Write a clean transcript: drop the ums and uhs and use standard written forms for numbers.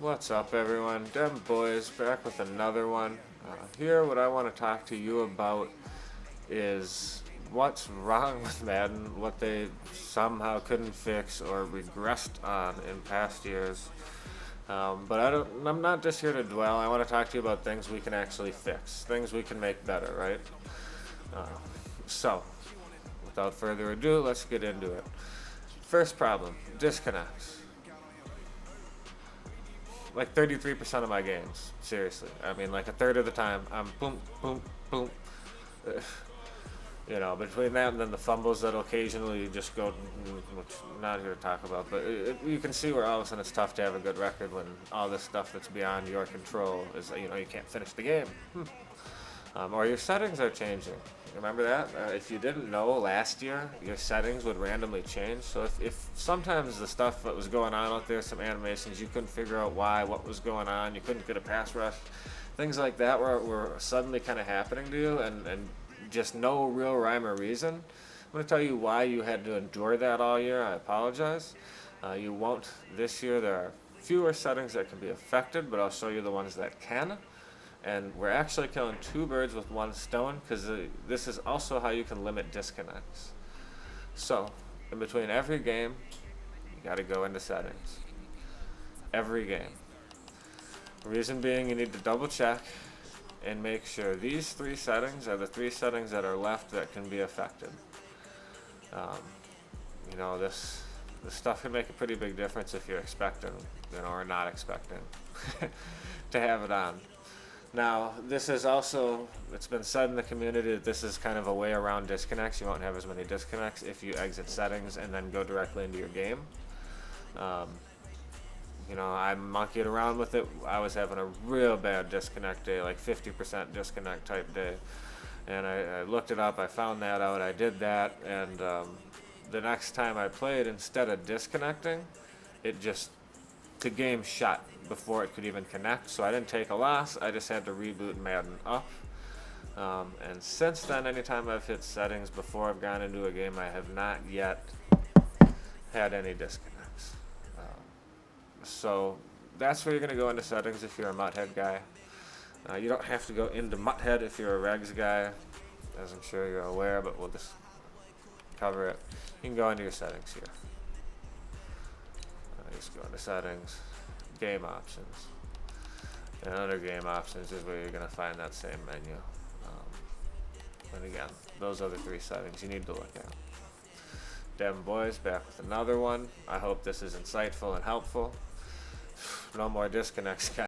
What's up, everyone? Dem Boys back with another one. Here, what I want to talk to you about is what's wrong with Madden, what they somehow couldn't fix or regressed on in past years. But I'm not just here to dwell. I want to talk to you about things we can actually fix, things we can make better, right? So, without further ado, let's get into it. First problem: disconnects. Like 33% of my games, seriously. I mean, like a third of the time, I'm boom, boom, boom. You know, between that and then the fumbles that occasionally just go, which I'm not here to talk about, but you can see where all of a sudden it's tough to have a good record when all this stuff that's beyond your control is, you can't finish the game. Or your settings are changing. Remember that? If you didn't know, last year, your settings would randomly change. So if sometimes the stuff that was going on out there, some animations, you couldn't figure out why, what was going on, you couldn't get a pass rush, things like that were suddenly kind of happening to you, and just no real rhyme or reason. I'm going to tell you why you had to endure that all year. I apologize. You won't this year. There are fewer settings that can be affected, but I'll show you the ones that can. And we're actually killing two birds with one stone, because this is also how you can limit disconnects. So, in between every game, you got to go into settings. Every game. Reason being, you need to double check and make sure these three settings are the three settings that are left that can be affected. This stuff can make a pretty big difference if you're expecting, or not expecting to have it on. Now, this is also, it's been said in the community that this is kind of a way around disconnects. You won't have as many disconnects if you exit settings and then go directly into your game. I monkeyed around with it. I was having a real bad disconnect day, like 50% disconnect type day. And I looked it up, I found that out, I did that, and the next time I played, instead of disconnecting, the game shut before it could even connect, so I didn't take a loss. I just had to reboot Madden up. And since then, anytime I've hit settings before I've gone into a game, I have not yet had any disconnects. So that's where you're going to go into settings if you're a Mutthead guy. You don't have to go into Mutthead if you're a Regs guy, as I'm sure you're aware, but we'll just cover it. You can go into your settings here. Just go into settings, game options, and under game options is where you're going to find that same menu. And again, those are the three settings you need to look at. Dem Boys back with another one. I hope this is insightful and helpful. No more disconnects, guys.